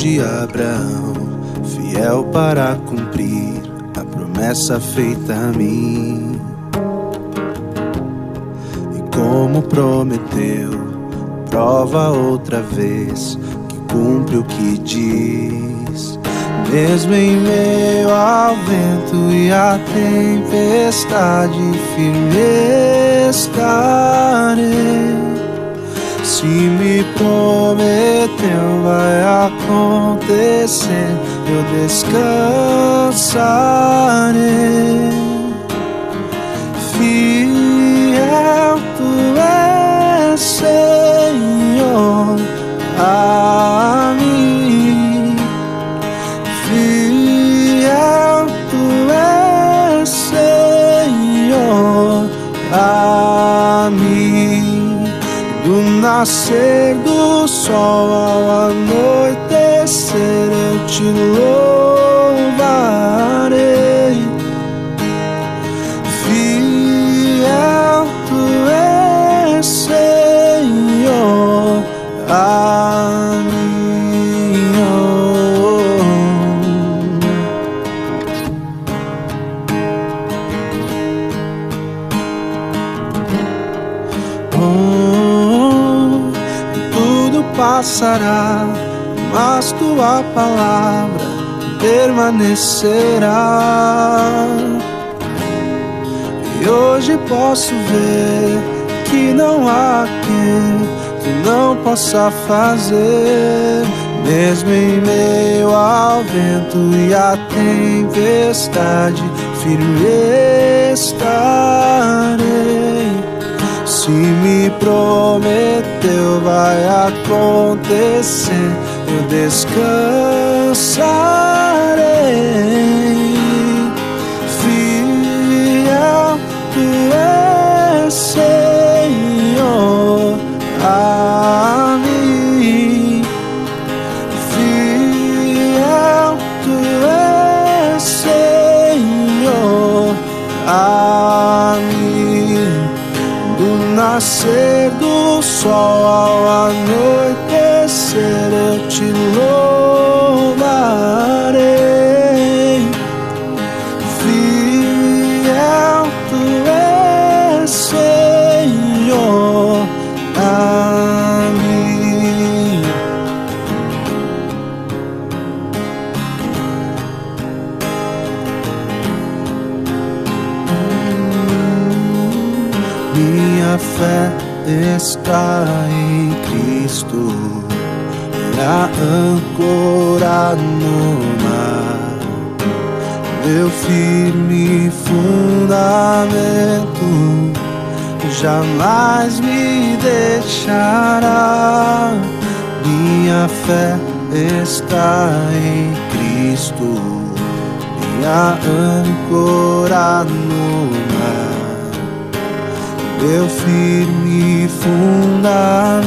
de Abraão, fiel para cumprir a promessa feita a mim. E como prometeu, prova outra vez que cumpre o que diz. Mesmo em meio ao vento e à tempestade, firme estarei. Se me prometeu, vai acontecer, eu descansarei. Fiel tu és, Senhor, a mim. Fiel tu és, Senhor, a mim. Do nascer do sol ao anoitecer, eu te louvarei. Fiel tu és, Senhor, a mim. Passará, mas tua palavra permanecerá. E hoje posso ver que não há quem tu não possa fazer. Mesmo em meio ao vento e à tempestade, firme estarei. Se me prometeu, vai acontecer, eu descansarei. Fiel tu és, Senhor, a mim. Fiel tu és, Senhor, a mim. Do nascer do sol ao anoitecer, eu te louvarei. Fiel tu és, Senhor, a mim. Minha fé está em Cristo, e a âncora no mar, meu firme fundamento, jamais me deixará. Minha fé está em Cristo, e a âncora no mar, meu firme fundamento,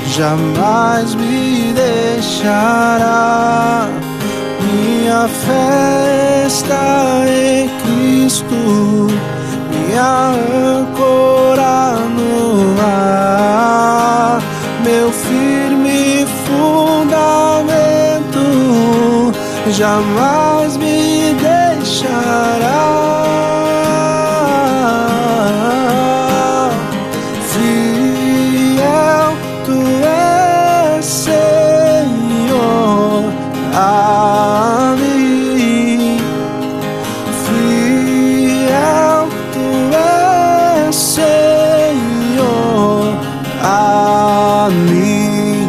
jamais me deixará. Minha fé está em Cristo, minha âncora no mar, meu firme fundamento, jamais me deixará. A mim, fiel tu és, Senhor, a mim.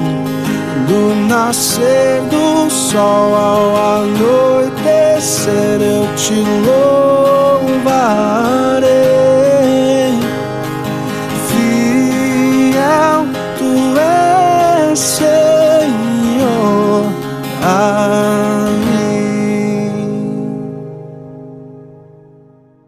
Do nascer do sol ao anoitecer, eu te louvo.